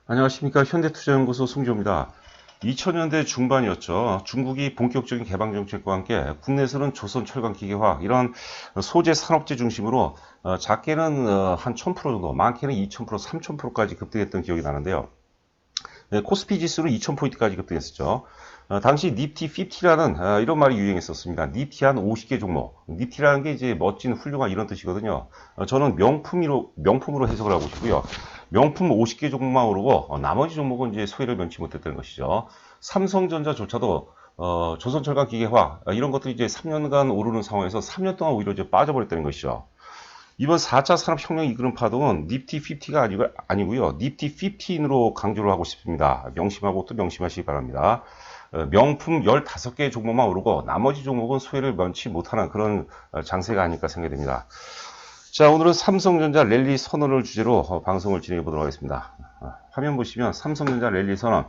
안녕하십니까. 현대투자연구소 송지호입니다. 2000년대 중반이었죠. 중국이 본격적인 개방 정책과 함께 국내에서는 조선철강기계화 이런 소재 산업재 중심으로 작게는 한 1000% 정도, 많게는 2000%, 3000%까지 급등했던 기억이 나는데요. 네, 코스피 지수는 2000포인트까지 급등했었죠. 당시 니프티 50라는 이런 말이 유행했었습니다. 니프티 한 50개 종목. 니프티라는 게 이제 멋진 훌륭한 이런 뜻이거든요. 저는 명품으로 해석을 하고 싶고요. 명품 50개 종목만 오르고 나머지 종목은 이제 소외를 면치 못했다는 것이죠. 삼성전자조차도 조선철강 기계화 이런 것들이 이제 3년간 오르는 상황에서 3년 동안 오히려 이제 빠져버렸다는 것이죠. 이번 4차 산업혁명이 이끄는 파동은 니프티 50가 아니고요. 니프티 15으로 강조를 하고 싶습니다. 명심하고 또 명심하시기 바랍니다. 명품 15개 종목만 오르고 나머지 종목은 소외를 면치 못하는 그런 장세가 아닐까 생각이 됩니다. 자, 오늘은 삼성전자 랠리 선언을 주제로 방송을 진행해 보도록 하겠습니다. 화면 보시면 삼성전자 랠리 선언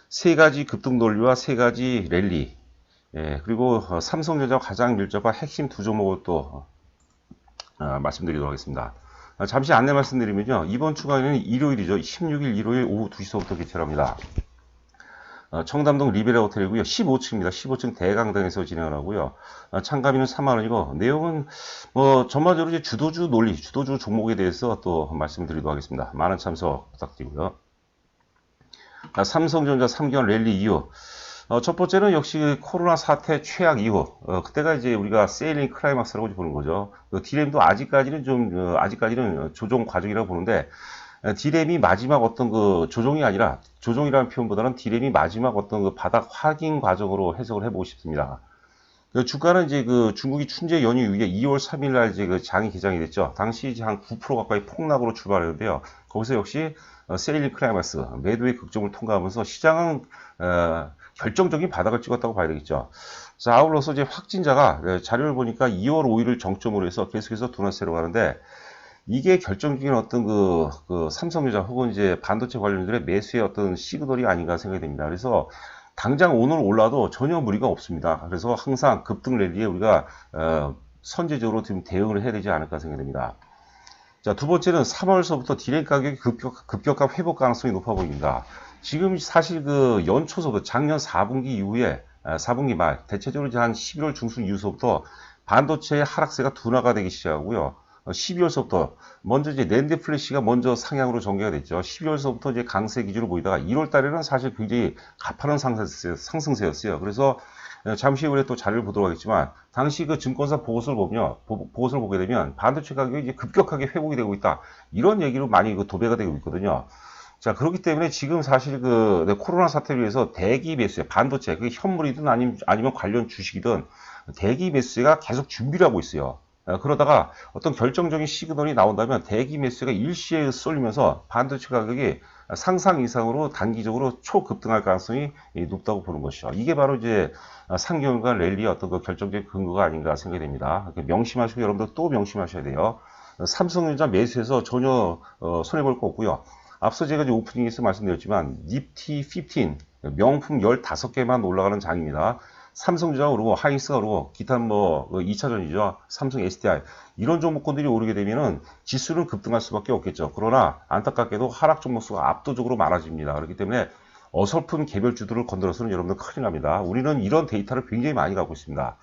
세 가지 급등 논리와 세 가지 랠리 그리고 삼성전자와 가장 밀접한 핵심 두 종목을 또 말씀드리도록 하겠습니다. 잠시 안내 말씀드리면요. 이번 주간에는 일요일이죠. 16일 일요일 오후 2시서부터 개최를 합니다. 청담동 리베라 호텔이고요. 15층입니다. 15층 대강당에서 진행을 하고요. 참가비는 3만원이고 내용은 뭐 전반적으로 이제 주도주 논리, 주도주 종목에 대해서 또 말씀드리도록 하겠습니다. 많은 참석 부탁드리고요. 삼성전자 3개월 랠리 이후 첫 번째는 역시 코로나 사태 최악 이후 그때가 이제 우리가 세일링 클라이막스라고 보는 거죠. 디램도 아직까지는 조정 과정이라고 보는데 디램이 마지막 어떤 그 조정이 아니라 조정이라는 표현보다는 디램이 마지막 어떤 그 바닥 확인 과정으로 해석을 해보고 싶습니다. 주가는 이제 그 중국이 춘제 연휴 이후에 2월 3일 날 이제 그 장이 개장이 됐죠. 당시 이제 한 9% 가까이 폭락으로 출발했는데요. 거기서 역시 세일링 클라이막스 매도의 극점을 통과하면서 시장은 결정적인 바닥을 찍었다고 봐야 되겠죠. 자, 아울러서 이제 확진자가 자료를 보니까 2월 5일을 정점으로 해서 계속해서 둔화세로 가는데 이게 결정적인 어떤 그 삼성전자 혹은 이제 반도체 관련들의 매수의 어떤 시그널이 아닌가 생각이 됩니다. 그래서 당장 오늘 올라도 전혀 무리가 없습니다. 그래서 항상 급등 랠리에 우리가 선제적으로 지금 대응을 해야 되지 않을까 생각됩니다. 자, 두 번째는 3월서부터 디램 가격이 급격한 회복 가능성이 높아 보입니다. 지금 사실 그 연초서부터 작년 4분기 이후에 4분기 말 대체적으로 이제 한 11월 중순 이후서부터 반도체의 하락세가 둔화가 되기 시작하고요. 12월서부터 먼저 이제 낸드 플래시가 먼저 상향으로 전개가 됐죠. 12월서부터 이제 강세 기준으로 보이다가 1월 달에는 사실 굉장히 가파른 상승세였어요. 그래서 잠시 후에 또 자료를 보도록 하겠지만 당시 그 증권사 보고서를 보게 되면 반도체 가격이 이제 급격하게 회복이 되고 있다. 이런 얘기로 많이 그 도배가 되고 있거든요. 자, 그렇기 때문에 지금 사실 그 코로나 사태를 위해서 대기 매수세, 반도체, 그게 현물이든 아니면 관련 주식이든 대기 매수세가 계속 준비를 하고 있어요. 그러다가 어떤 결정적인 시그널이 나온다면 대기 매수가 일시에 쏠리면서 반도체 가격이 상상 이상으로 단기적으로 초급등할 가능성이 높다고 보는 것이죠. 이게 바로 이제 상경과 랠리의 어떤 그 결정적인 근거가 아닌가 생각이 됩니다. 명심하시고 여러분들 또 명심하셔야 돼요. 삼성전자 매수해서 전혀 손해볼 거 없고요. 앞서 제가 이제 오프닝에서 말씀드렸지만 니프티 15 명품 15개만 올라가는 장입니다. 삼성전자가 오르고 하이닉스가 오르고 기타 뭐 2차전이죠. 삼성 SDI 이런 종목군들이 오르게 되면은 지수는 급등할 수밖에 없겠죠. 그러나 안타깝게도 하락 종목 수가 압도적으로 많아집니다. 그렇기 때문에 어설픈 개별주들을 건드려서는 여러분들 큰일 납니다. 우리는 이런 데이터를 굉장히 많이 갖고 있습니다.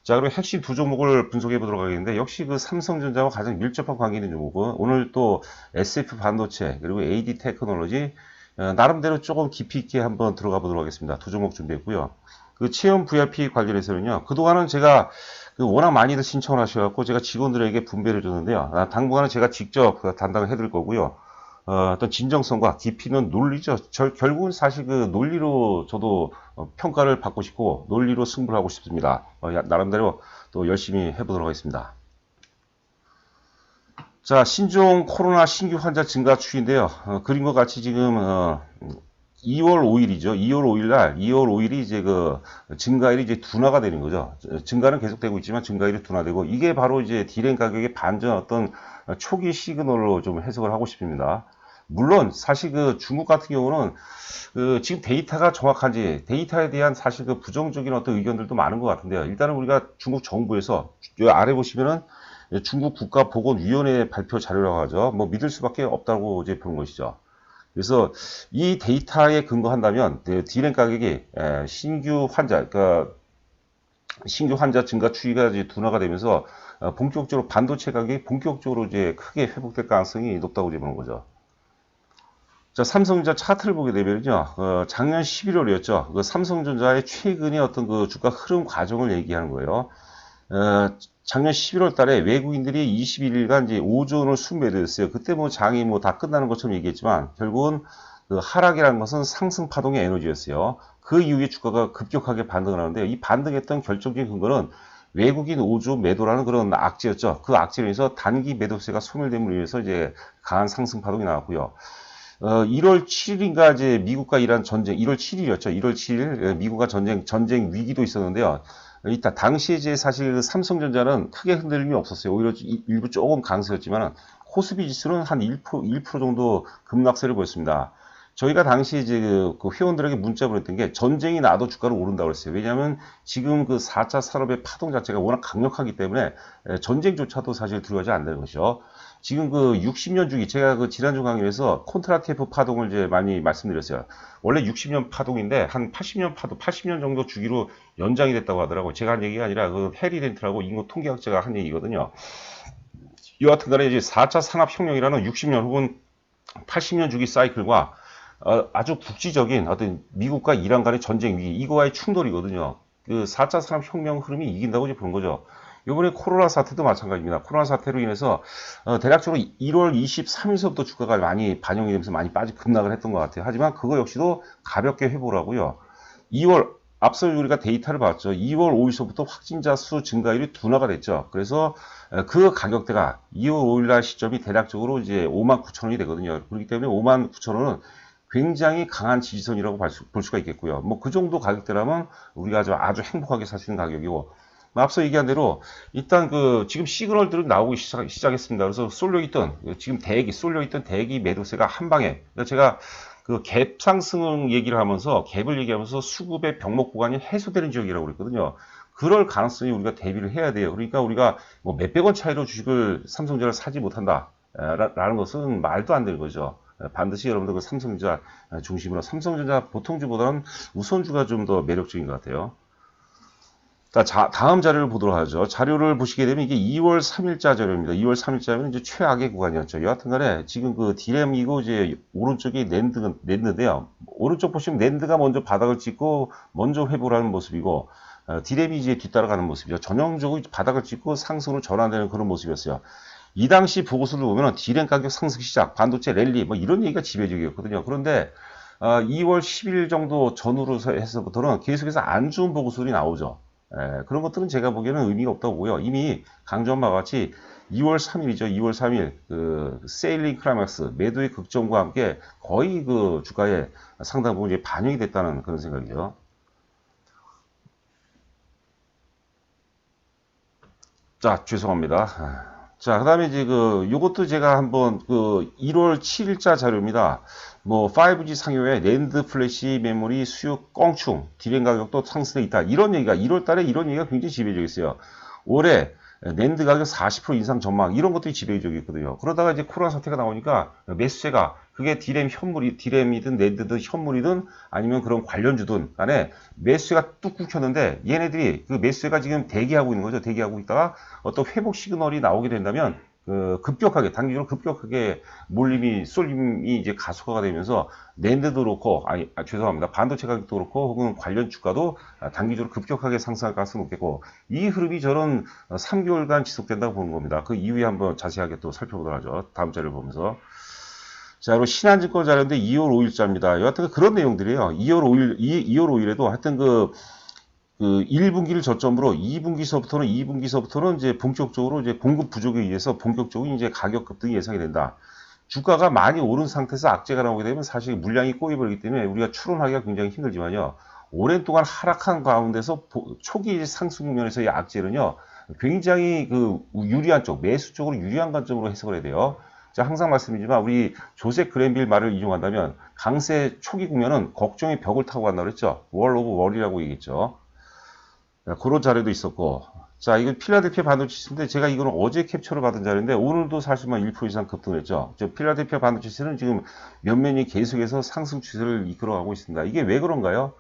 자, 그리고 핵심 두 종목을 분석해 보도록 하겠는데 역시 그 삼성전자와 가장 밀접한 관계 있는 종목은 오늘 또 SF 반도체 그리고 AD 테크놀로지 나름대로 조금 깊이 있게 한번 들어가 보도록 하겠습니다. 두 종목 준비했고요. 그 체험 VIP 관련해서는요. 그동안은 제가 워낙 많이들 신청을 하셔갖고 제가 직원들에게 분배를 줬는데요. 당분간은 제가 직접 담당을 해드릴 거고요. 어떤 진정성과 깊이는 논리죠. 결국은 사실 그 논리로 저도 평가를 받고 싶고 논리로 승부를 하고 싶습니다. 나름대로 또 열심히 해보도록 하겠습니다. 자, 신종 코로나 신규 환자 증가 추이인데요. 그림과 같이 지금 2월 5일이죠. 2월 5일 날, 2월 5일이 이제 그 증가율이 이제 둔화가 되는 거죠. 증가는 계속되고 있지만 증가율이 둔화되고 이게 바로 이제 디램 가격의 반전 어떤 초기 시그널로 좀 해석을 하고 싶습니다. 물론 사실 그 중국 같은 경우는 그 지금 데이터가 정확한지 데이터에 대한 사실 그 부정적인 어떤 의견들도 많은 것 같은데요. 일단은 우리가 중국 정부에서 여기 아래 보시면은 중국 국가보건위원회 발표 자료라고 하죠. 뭐 믿을 수밖에 없다고 이제 보는 것이죠. 그래서 이 데이터에 근거한다면 D램 가격이 신규 환자, 그러니까 신규 환자 증가 추이가 이제 둔화가 되면서 본격적으로 반도체 가격이 본격적으로 이제 크게 회복될 가능성이 높다고 이제 보는 거죠. 자, 삼성전자 차트를 보게 되면요, 작년 11월이었죠. 그 삼성전자의 최근의 어떤 그 주가 흐름 과정을 얘기하는 거예요. 작년 11월 달에 외국인들이 21일간 이제 5조 원을 순매도했어요. 그때 뭐 장이 뭐 다 끝나는 것처럼 얘기했지만 결국은 그 하락이라는 것은 상승 파동의 에너지였어요. 그 이후에 주가가 급격하게 반등을 하는데 이 반등했던 결정적인 근거는 외국인 5조 매도라는 그런 악재였죠. 그 악재로 인해서 단기 매도세가 소멸됨으로 인해서 이제 강한 상승 파동이 나왔고요. 1월 7일인가 이제 미국과 이란 전쟁, 1월 7일이었죠. 1월 7일 미국과 전쟁 위기도 있었는데요. 일단 당시에 이제 사실 삼성전자는 크게 흔들림이 없었어요. 오히려 일부 조금 강세였지만 코스피 지수는 한 1% 정도 급락세를 보였습니다. 저희가 당시 이제 그 회원들에게 문자 보냈던 게 전쟁이 나도 주가를 오른다고 그랬어요. 왜냐하면 지금 그 4차 산업의 파동 자체가 워낙 강력하기 때문에 전쟁조차도 사실 두려워하지 않는 것이죠. 지금 그 60년 주기, 제가 그 지난주 강의에서 콘트라티프 파동을 이제 많이 말씀드렸어요. 원래 60년 파동인데 한 80년 정도 주기로 연장이 됐다고 하더라고요. 제가 한 얘기가 아니라 그 해리 렌트라고 인구 통계학자가 한 얘기거든요. 여하튼 간에 이제 4차 산업혁명이라는 60년 혹은 80년 주기 사이클과 아주 국지적인 어떤 미국과 이란 간의 전쟁 위기, 이거와의 충돌이거든요. 그 4차 산업혁명 흐름이 이긴다고 이제 보는 거죠. 이번에 코로나 사태도 마찬가지입니다. 코로나 사태로 인해서 대략적으로 1월 23일서부터 주가가 많이 반영이 되면서 많이 급락을 했던 것 같아요. 하지만 그거 역시도 가볍게 회복을 하고요. 2월 앞서 우리가 데이터를 봤죠. 2월 5일서부터 확진자 수 증가율이 둔화가 됐죠. 그래서 그 가격대가 2월 5일 날 시점이 대략적으로 이제 59,000원이 되거든요. 그렇기 때문에 59,000원은 굉장히 강한 지지선이라고 볼 수가 있겠고요. 뭐 그 정도 가격대라면 우리가 아주 행복하게 살 수 있는 가격이고, 앞서 얘기한 대로 일단 그 지금 시그널들은 나오기 시작했습니다. 그래서 지금 쏠려있던 대기 매도세가 한 방에, 제가 그 갭 상승 얘기를 하면서 갭을 얘기하면서 수급의 병목 구간이 해소되는 지역이라고 그랬거든요. 그럴 가능성이 우리가 대비를 해야 돼요. 그러니까 우리가 뭐 몇백 원 차이로 주식을 삼성전자를 사지 못한다 라는 것은 말도 안 되는 거죠. 반드시 여러분들 그 삼성전자 중심으로 삼성전자 보통주보다는 우선주가 좀 더 매력적인 것 같아요. 자, 다음 자료를 보도록 하죠. 자료를 보시게 되면 이게 2월 3일자 자료입니다. 2월 3일자면 이제 최악의 구간이었죠. 여하튼 간에 지금 그 D램이고 이제 오른쪽이 낸드인데요. 오른쪽 보시면 낸드가 먼저 바닥을 찍고 먼저 회복을 하는 모습이고, D램이 이제 뒤따라가는 모습이죠. 전형적으로 바닥을 찍고 상승으로 전환되는 그런 모습이었어요. 이 당시 보고서를 보면 D램 가격 상승 시작, 반도체 랠리 뭐 이런 얘기가 지배적이었거든요. 그런데 2월 10일 정도 전후로 해서부터는 계속해서 안 좋은 보고서들이 나오죠. 그런 것들은 제가 보기에는 의미가 없다고 보고요. 이미 강조한 바와 같이 2월 3일이죠. 2월 3일 그 세일링 클라이막스 매도의 극정과 함께 거의 그 주가에 상당 부분 이제 반영이 됐다는 그런 생각이죠. 자, 죄송합니다. 자, 그 다음에 이제 요것도 제가 한번 1월 7일자 자료입니다. 뭐, 5G 상용의 랜드 플래시 메모리 수요 껑충, 디램 가격도 상승돼 있다. 이런 얘기가, 1월 달에 이런 얘기가 굉장히 지배적이었어요. 올해 랜드 가격 40% 인상 전망, 이런 것들이 지배적이었거든요. 그러다가 이제 코로나 사태가 나오니까 매수세가, 그게 디램이든 랜드든 현물이든 아니면 그런 관련주든 간에 매수세가 뚝뚝 켰는데 얘네들이 그 매수세가 지금 대기하고 있는 거죠. 대기하고 있다가 어떤 회복 시그널이 나오게 된다면 단기적으로 급격하게 쏠림이 이제 가속화가 되면서 낸드도 그렇고, 죄송합니다. 반도체 가격도 그렇고, 혹은 관련 주가도 단기적으로 급격하게 상승할 가능성이 높겠고, 이 흐름이 저는 3개월간 지속된다고 보는 겁니다. 그 이후에 한번 자세하게 또 살펴보도록 하죠. 다음 자료를 보면서. 자, 그리고 신한증권 자료인데 2월 5일자입니다. 여하튼 그런 내용들이에요. 2월 5일에도 하여튼 그 1분기를 저점으로 2분기서부터는 이제 본격적으로 이제 공급 부족에 의해서 본격적으로 이제 가격 급등이 예상이 된다. 주가가 많이 오른 상태에서 악재가 나오게 되면 사실 물량이 꼬여버리기 때문에 우리가 추론하기가 굉장히 힘들지만요. 오랜 동안 하락한 가운데서 초기 상승 국면에서의 악재는요, 굉장히 유리한 쪽, 매수 쪽으로 유리한 관점으로 해석을 해야 돼요. 제가 항상 말씀드리지만 우리 조셉 그랜빌 말을 이용한다면 강세 초기 국면은 걱정의 벽을 타고 간다고 그랬죠. 월 오브 월이라고 얘기했죠. 그런 자료도 있었고, 자, 이건 필라델피아 반도체인데 제가 이거는 어제 캡처를 받은 자료인데 오늘도 사실만 1% 이상 급등을 했죠. 저 필라델피아 반도체는 지금 몇몇이 계속해서 상승 추세를 이끌어가고 있습니다. 이게 왜 그런가요?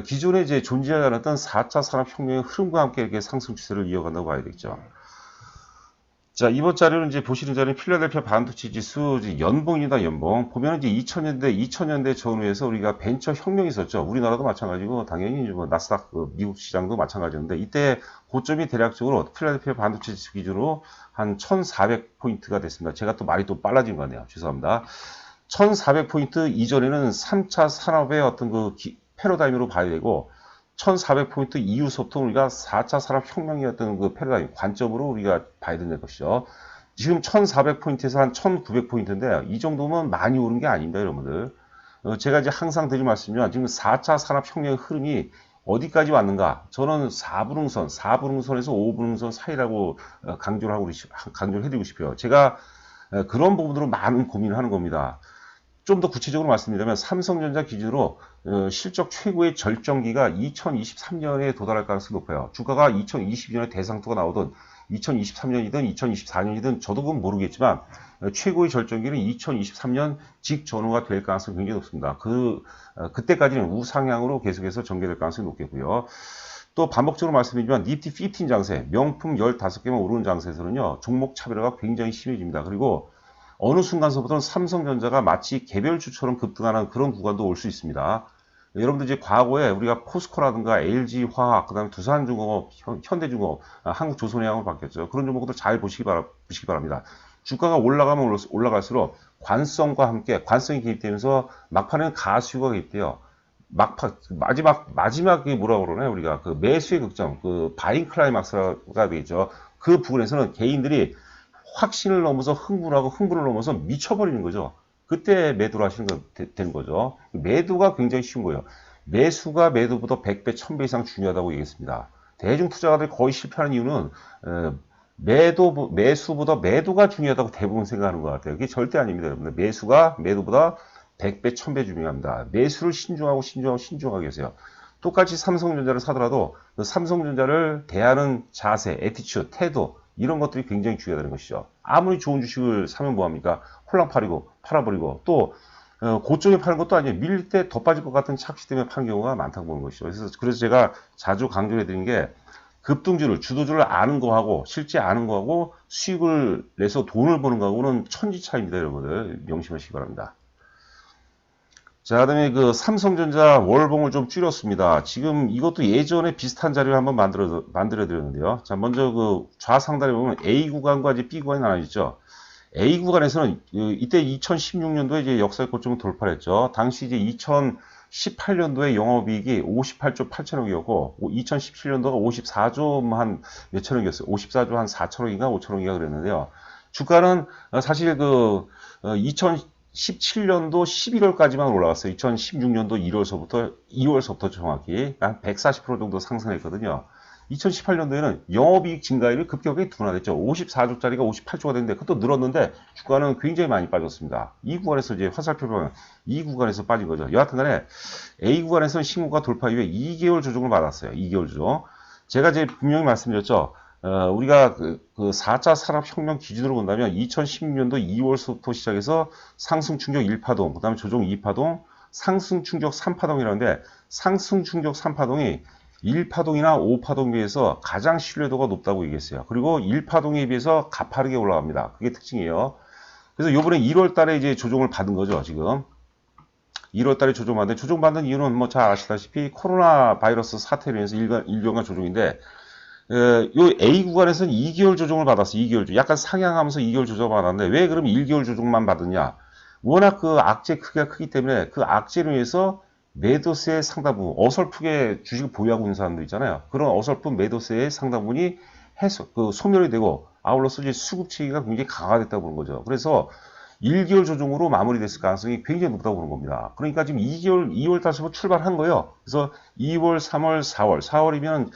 기존에 이제 존재하지 않았던 4차 산업혁명의 흐름과 함께 이렇게 상승 추세를 이어간다고 봐야 되겠죠. 자, 이번 자료는 이제 보시는 자료는 필라델피아 반도체 지수 연봉이다, 연봉. 보면은 이제 2000년대 전후에서 우리가 벤처 혁명이 있었죠. 우리나라도 마찬가지고, 당연히 뭐 나스닥, 미국 시장도 마찬가지였는데, 이때 고점이 대략적으로 필라델피아 반도체 지수 기준으로 한 1400포인트가 됐습니다. 제가 또 말이 또 빨라진 거 같네요. 죄송합니다. 1400포인트 이전에는 3차 산업의 어떤 패러다임으로 봐야 되고, 1400포인트 이후부터 우리가 4차 산업혁명이었던 그 패러다임, 관점으로 우리가 봐야 되는 것이죠. 지금 1400포인트에서 한 1900포인트인데, 이 정도면 많이 오른 게 아닙니다, 여러분들. 제가 이제 항상 드릴 말씀이면, 지금 4차 산업혁명의 흐름이 어디까지 왔는가? 저는 4분응선에서 5분응선 사이라고 강조를 해드리고 싶어요. 제가 그런 부분으로 많은 고민을 하는 겁니다. 좀 더 구체적으로 말씀드리자면 삼성전자 기준으로 실적 최고의 절정기가 2023년에 도달할 가능성이 높아요. 주가가 2022년에 대상투가 나오든 2023년이든 2024년이든 저도 그건 모르겠지만 최고의 절정기는 2023년 직전후가 될 가능성이 굉장히 높습니다. 그때까지는 우상향으로 계속해서 전개될 가능성이 높겠고요. 또 반복적으로 말씀드리지만 니프티 15 장세, 명품 15개만 오르는 장세에서는요, 종목 차별화가 굉장히 심해집니다. 그리고 어느 순간서부터는 삼성전자가 마치 개별주처럼 급등하는 그런 구간도 올 수 있습니다. 여러분들 이제 과거에 우리가 포스코라든가 LG화학, 그 다음에 두산중공업, 현대중공업, 한국조선해양으로 바뀌었죠. 그런 종목들 잘 보시기 바랍니다. 주가가 올라가면 올라갈수록 관성과 함께 관성이 개입되면서 막판에는 가수가 개입돼요. 마지막에 뭐라고 그러나요? 우리가 그 매수의 극점, 그 바잉 클라이막스가 되겠죠. 그 부분에서는 개인들이 확신을 넘어서 흥분을 넘어서 미쳐버리는 거죠. 그때 매도를 하시는 거 되는 거죠. 매도가 굉장히 쉬운 거예요. 매수가 매도보다 100배, 1000배 이상 중요하다고 얘기했습니다. 대중 투자가들이 거의 실패하는 이유는 매수보다 매도가 중요하다고 대부분 생각하는 것 같아요. 그게 절대 아닙니다, 여러분들. 매수가 매도보다 100배, 1000배 중요합니다. 매수를 신중하게 하세요. 똑같이 삼성전자를 사더라도 삼성전자를 대하는 자세, 애티튜드, 태도, 이런 것들이 굉장히 중요하다는 것이죠. 아무리 좋은 주식을 사면 뭐합니까? 홀랑 팔아버리고 또 고점에 파는 것도 아니에요. 밀릴 때 더 빠질 것 같은 착시 때문에 파는 경우가 많다고 보는 것이죠. 그래서 제가 자주 강조해드린 게 급등주를, 주도주를 아는 거하고 실제 아는 거하고 수익을 내서 돈을 버는 거하고는 천지 차이입니다. 여러분들 명심하시기 바랍니다. 자, 그다음에 그 삼성전자 월봉을 좀 줄였습니다. 지금 이것도 예전에 비슷한 자료를 한번 만들어 드렸는데요. 자, 먼저 그 좌상단에 보면 A 구간과 이제 B 구간이 나눠있죠. A 구간에서는 이때 2016년도에 이제 역사의 고점을 돌파했죠. 당시 이제 2018년도에 영업이익이 58조 8천억이었고 2017년도가 54조 한 몇천억이었어요. 54조 한 4천억인가 5천억인가 그랬는데요. 주가는 사실 그 2017년도 11월까지만 올라갔어요. 2016년도 2월서부터 정확히 한 140% 정도 상승했거든요. 2018년도에는 영업이익 증가율이 급격하게 둔화됐죠. 54조짜리가 58조가 됐는데 그것도 늘었는데 주가는 굉장히 많이 빠졌습니다. 이 구간에서 이제 화살표보면 이 구간에서 빠진 거죠. 여하튼간에 A 구간에서는 신고가 돌파 이후에 2개월 조정을 받았어요. 2개월 조정. 제가 이제 분명히 말씀드렸죠. 우리가 그 4차 산업혁명 기준으로 본다면 2016년도 2월부터 시작해서 상승 충격 1파동, 그 다음에 조정 2파동, 상승 충격 3파동이라는데 상승 충격 3파동이 1파동이나 5파동에 비해서 가장 신뢰도가 높다고 얘기했어요. 그리고 1파동에 비해서 가파르게 올라갑니다. 그게 특징이에요. 그래서 요번에 1월 달에 이제 조정을 받은 거죠, 지금. 1월 달에 조정받는 이유는 뭐 잘 아시다시피 코로나 바이러스 사태로 인해서 일정한 조정인데, 요 A 구간에서는 2개월 조정을 받았어요. 2개월 조정. 약간 상향하면서 2개월 조정을 받았는데, 왜 그럼 1개월 조정만 받느냐? 워낙 그 악재 크기가 크기 때문에 그 악재로 인해서 매도세의 상당 부분, 어설프게 주식을 보유하고 있는 사람들 있잖아요. 그런 어설픈 매도세의 상당 부분이 소멸이 되고, 아울러서 이제 수급 체계가 굉장히 강화됐다고 보는 거죠. 그래서 1개월 조정으로 마무리됐을 가능성이 굉장히 높다고 보는 겁니다. 그러니까 지금 2월 달서부터 출발한 거예요. 그래서 2월, 3월, 4월이면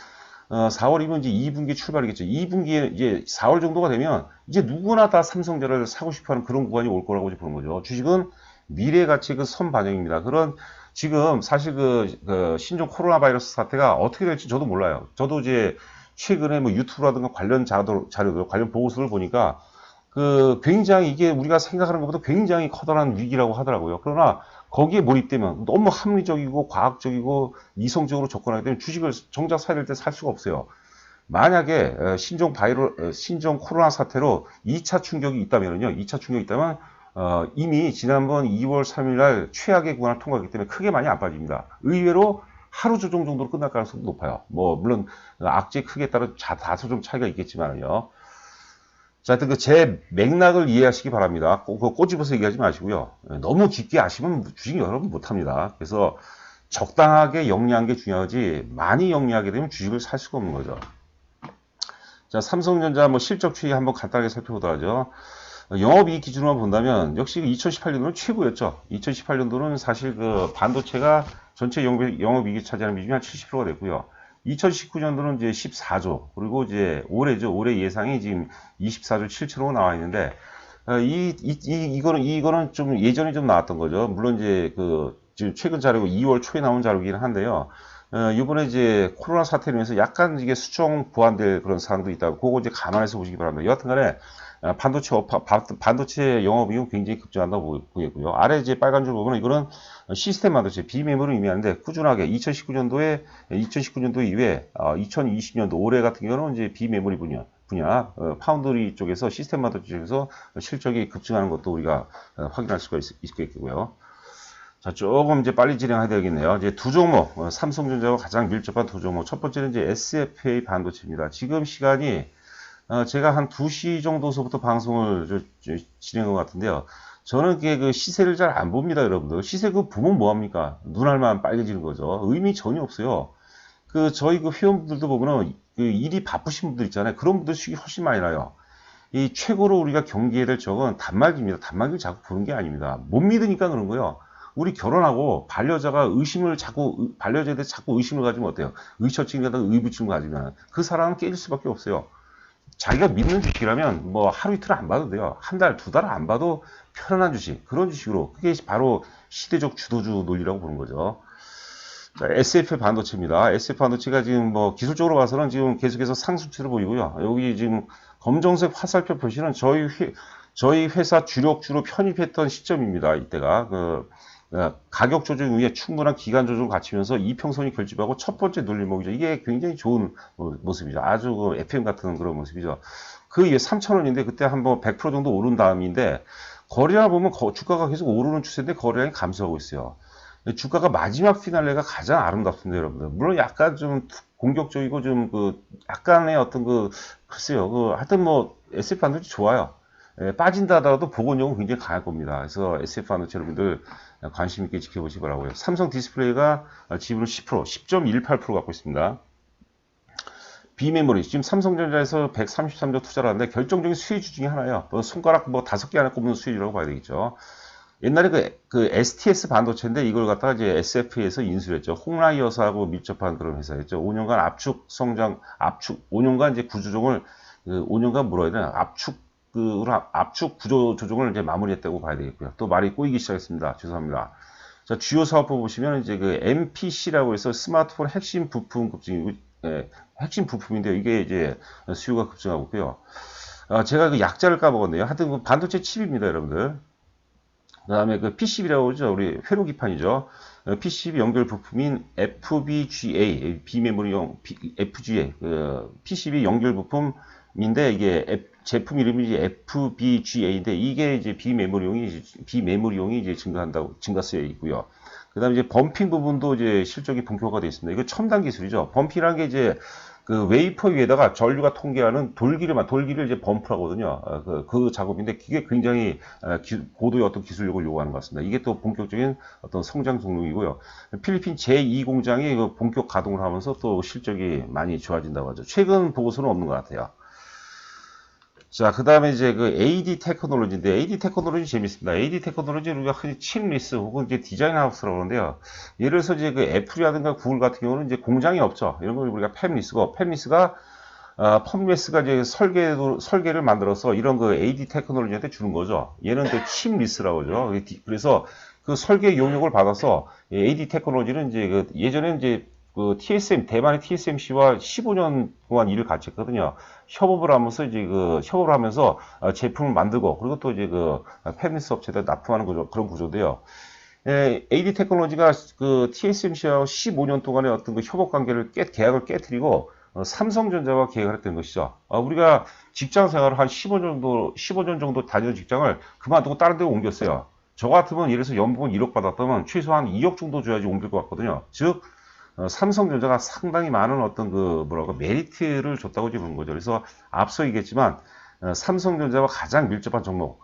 4월이면 이제 2분기 출발이겠죠. 2분기에 이제 4월 정도가 되면 이제 누구나 다 삼성전자를 사고 싶어 하는 그런 구간이 올 거라고 보는 거죠. 주식은 미래 가치의 그 선반영입니다. 그런 지금 사실 그 신종 코로나 바이러스 사태가 어떻게 될지 저도 몰라요. 저도 이제 최근에 뭐 유튜브라든가 관련 자료들, 관련 보고서를 보니까 굉장히 이게 우리가 생각하는 것보다 굉장히 커다란 위기라고 하더라고요. 그러나 거기에 몰입되면 너무 합리적이고 과학적이고 이성적으로 접근하기 때문에 주식을 정작 사야 될 때 살 수가 없어요. 만약에 신종 코로나 사태로 2차 충격이 있다면요. 2차 충격이 있다면 이미 지난번 2월 3일 날 최악의 구간을 통과했기 때문에 크게 많이 안 빠집니다. 의외로 하루 조정 정도로 끝날 가능성도 높아요. 뭐 물론 악재 크기에 따라 다소 좀 차이가 있겠지만요. 자, 하여튼 제 맥락을 이해하시기 바랍니다. 꼬집어서 얘기하지 마시고요. 너무 깊게 아시면 주식 여러분 못합니다. 그래서 적당하게 영리한 게 중요하지 많이 영리하게 되면 주식을 살 수가 없는 거죠. 자, 삼성전자 뭐 실적 추이 한번 간단하게 살펴보도록 하죠. 영업이익 기준으로 본다면 역시 2018년도는 최고였죠. 2018년도는 사실 반도체가 전체 영업이익이 차지하는 비중이 한 70%가 됐고요. 2019년도는 이제 14조, 그리고 이제 올해 예상이 지금 24조 7천억 나와 있는데, 이거는 좀 예전에 좀 나왔던 거죠. 물론 이제 지금 최근 자료고 2월 초에 나온 자료이긴 한데요. 이번에 이제 코로나 사태로 인해서 약간 이게 수정 보완될 그런 사항도 있다고, 그거 이제 감안해서 보시기 바랍니다. 여하튼 간에, 반도체 영업이익은 굉장히 급증한다고 보이고요. 아래 이제 빨간 줄 보면 이거는 시스템 반도체 비메모를 의미하는데 꾸준하게 2019년도 이후에 2020년도 올해 같은 경우는 이제 비메모리 분야 파운드리 쪽에서 시스템 반도체 쪽에서 실적이 급증하는 것도 우리가 확인할 수가 있겠고요. 자, 조금 이제 빨리 진행해야 되겠네요. 이제 두 종목, 삼성전자와 가장 밀접한 두 종목. 첫 번째는 이제 SFA 반도체입니다. 지금 시간이 제가 한 2시 정도서부터 방송을 진행한 것 같은데요. 저는 그 시세를 잘 안 봅니다, 여러분들. 시세 보면 뭐합니까? 눈알만 빨개지는 거죠. 의미 전혀 없어요. 저희 회원분들도 보면은 일이 바쁘신 분들 있잖아요. 그런 분들 수익이 훨씬 많이 나요. 이 최고로 우리가 경계해야 될 적은 단말기입니다. 단말기를 자꾸 보는 게 아닙니다. 못 믿으니까 그런 거예요. 우리 결혼하고 반려자에 대해서 자꾸 의심을 가지면 어때요? 의처증이라든가 의부증을 가지면 그 사람은 깨질 수밖에 없어요. 자기가 믿는 주식이라면 뭐 하루 이틀 안 봐도 돼요. 한 달, 두 달 안 봐도 편안한 주식, 그런 주식으로. 그게 바로 시대적 주도주 논리라고 보는 거죠. 자, SF 반도체입니다. SF 반도체가 지금 뭐 기술적으로 봐서는 지금 계속해서 상승세를 보이고요. 여기 지금 검정색 화살표 표시는 저희 회사 주로 편입했던 시점입니다. 이때가 가격 조정 위에 충분한 기간 조정을 갖추면서 이평선이 결집하고 첫 번째 눌림목이죠. 이게 굉장히 좋은 모습이죠. 아주 FM 같은 그런 모습이죠. 그 이게 3,000원인데 그때 한번 100% 정도 오른 다음인데 거래량 보면 주가가 계속 오르는 추세인데 거래량이 감소하고 있어요. 주가가 마지막 피날레가 가장 아름답습니다, 여러분들. 물론 약간 좀 공격적이고 좀 약간의 어떤 글쎄요. 하여튼 뭐 SF 반도체 좋아요. 빠진다 하더라도 복원력은 굉장히 강할 겁니다. 그래서 SF 반도체 여러분들 관심 있게 지켜보시기 바라고요. 삼성 디스플레이가 지분을 10.18% 갖고 있습니다. 비메모리, 지금 삼성전자에서 133조 투자를 하는데 결정적인 수혜주 중에 하나예요. 손가락 5개 안에 꼽는 수혜주라고 봐야 되겠죠. 옛날에 STS 반도체인데 이걸 갖다가 이제 SF에서 인수를 했죠. 홍라이 여사하고 밀접한 그런 회사였죠. 5년간 압축 5년간 이제 구조조정을, 5년간 뭐라 해야 되나, 압축 구조 조정을 이제 마무리했다고 봐야 되겠고요. 또 말이 꼬이기 시작했습니다. 죄송합니다. 자, 주요 사업부 보시면 이제 MPC라고 해서 스마트폰 핵심 부품 급증이고, 핵심 부품인데 이게 이제 수요가 급증하고 있고요. 제가 약자를 까먹었네요. 하여튼 반도체 칩입니다, 여러분들. 그 다음에 PCB라고 그러죠. 우리 회로기판이죠. PCB 연결 부품인 FPGA, 비메모리용 FGA, PCB 연결 부품인데 이게 제품 이름이 FPGA인데 이게 이제 비메모리용이 이제 증가세에 있고요. 그 다음에 이제 범핑 부분도 이제 실적이 본격화되어 있습니다. 이거 첨단 기술이죠. 범핑이라는 게 이제 웨이퍼 위에다가 전류가 통계하는 돌기를 이제 범프라거든요. 그 작업인데 그게 굉장히 고도의 어떤 기술력을 요구하는 것 같습니다. 이게 또 본격적인 어떤 성장 동력이고요. 필리핀 제2 공장이 본격 가동을 하면서 또 실적이 많이 좋아진다고 하죠. 최근 보고서는 없는 것 같아요. 자, 그 다음에 이제 AD 테크놀로지인데, AD 테크놀로지 재밌습니다. AD 테크놀로지 우리가 흔히 칩리스 혹은 이제 디자인 하우스라고 하는데요. 예를 들어서 이제 애플이라든가 구글 같은 경우는 이제 공장이 없죠. 이런 걸 우리가 팹리스가 이제 설계를 만들어서 이런 AD 테크놀로지한테 주는 거죠. 얘는 칩리스라고 하죠. 그래서 설계 용역을 받아서 AD 테크놀로지는 이제 예전에는 이제 그 대만의 TSMC와 15년 동안 일을 같이 했거든요. 협업을 하면서 이제 협업을 하면서 제품을 만들고, 그리고 또 이제 팹리스 업체들 납품하는 그런 구조인데요. AD 테크놀로지가 TSMC와 15년 동안의 어떤 협업 관계를 계약을 깨뜨리고 삼성전자와 계약을 했던 것이죠. 우리가 직장 생활을 한 15년 정도 다니는 직장을 그만두고 다른 데로 옮겼어요. 저 같으면 예를 들어서 연봉 1억 받았다면 최소한 2억 정도 줘야지 옮길 것 같거든요. 즉, 삼성전자가 상당히 많은 어떤 메리트를 줬다고 보는 거죠. 그래서 앞서 얘기했지만, 삼성전자와 가장 밀접한 종목,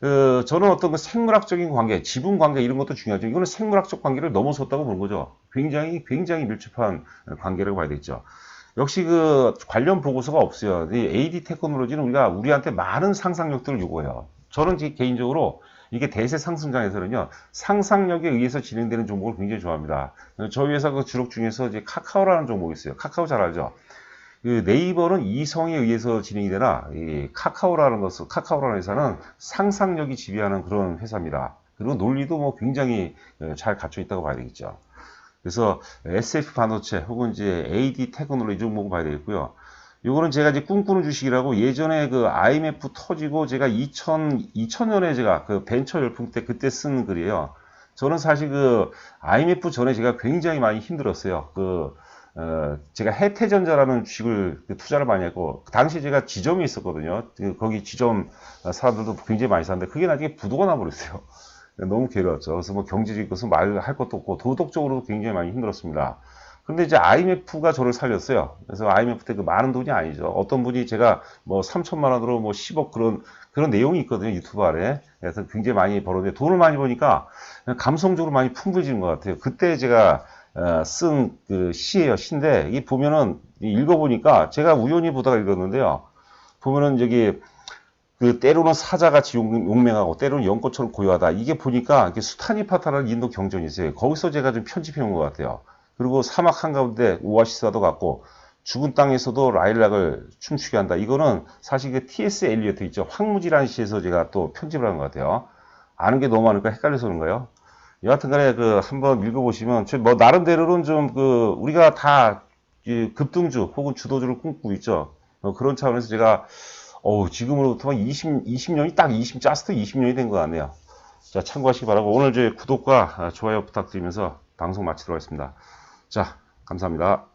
저는 어떤 생물학적인 관계, 지분 관계 이런 것도 중요하죠. 이거는 생물학적 관계를 넘어섰다고 보는 거죠. 굉장히 밀접한 관계라고 봐야 되겠죠. 역시 관련 보고서가 없어요. 이 AD 테크놀로지는 우리한테 많은 상상력들을 요구해요. 저는 개인적으로 이게 대세 상승장에서는요, 상상력에 의해서 진행되는 종목을 굉장히 좋아합니다. 저희 회사 주력 중에서 이제 카카오라는 종목이 있어요. 카카오 잘 알죠? 네이버는 이성에 의해서 진행이 되나, 이 카카오라는 회사는 상상력이 지배하는 그런 회사입니다. 그리고 논리도 뭐 굉장히 잘 갖춰 있다고 봐야 되겠죠. 그래서 SF 반도체 혹은 이제 AD 테크놀로지 종목을 봐야 되겠고요. 요거는 제가 이제 꿈꾸는 주식이라고 예전에 IMF 터지고 제가 2000년에 제가 벤처 열풍 때 그때 쓴 글이에요. 저는 사실 IMF 전에 제가 굉장히 많이 힘들었어요. 제가 해태전자라는 주식을 투자를 많이 했고, 그 당시 제가 지점이 있었거든요. 거기 지점 사람들도 굉장히 많이 샀는데, 그게 나중에 부도가 나버렸어요. 너무 괴로웠죠. 그래서 뭐 경제적인 것은 말할 것도 없고, 도덕적으로도 굉장히 많이 힘들었습니다. 근데 이제 IMF가 저를 살렸어요. 그래서 IMF 때 많은 돈이 아니죠. 어떤 분이 제가 뭐 3천만 원으로 뭐 10억 그런 내용이 있거든요. 유튜브 아래. 그래서 굉장히 많이 벌었는데, 돈을 많이 버니까 감성적으로 많이 풍부해지는 것 같아요. 그때 제가 쓴 시예요. 시인데, 이 보면은 읽어보니까 제가 우연히 보다가 읽었는데요. 보면은 때로는 사자같이 용맹하고 때로는 연꽃처럼 고요하다. 이게 보니까 이게 수타니파타라는 인도 경전이 있어요. 거기서 제가 좀 편집해 온 것 같아요. 그리고 사막 한가운데 오아시스와도 같고 죽은 땅에서도 라일락을 춤추게 한다. 이거는 사실 T.S. 엘리어트 있죠. 황무지라는 시에서 제가 또 편집을 한 것 같아요. 아는 게 너무 많으니까 헷갈려서 그런 거예요. 여하튼 간에 한번 읽어보시면, 뭐, 나름대로는 우리가 다 급등주 혹은 주도주를 꿈꾸고 있죠. 그런 차원에서 제가, 지금으로부터 20년이 딱 자스트 20년이 된 것 같네요. 자, 참고하시기 바라고, 오늘 구독과 좋아요 부탁드리면서 방송 마치도록 하겠습니다. 자, 감사합니다.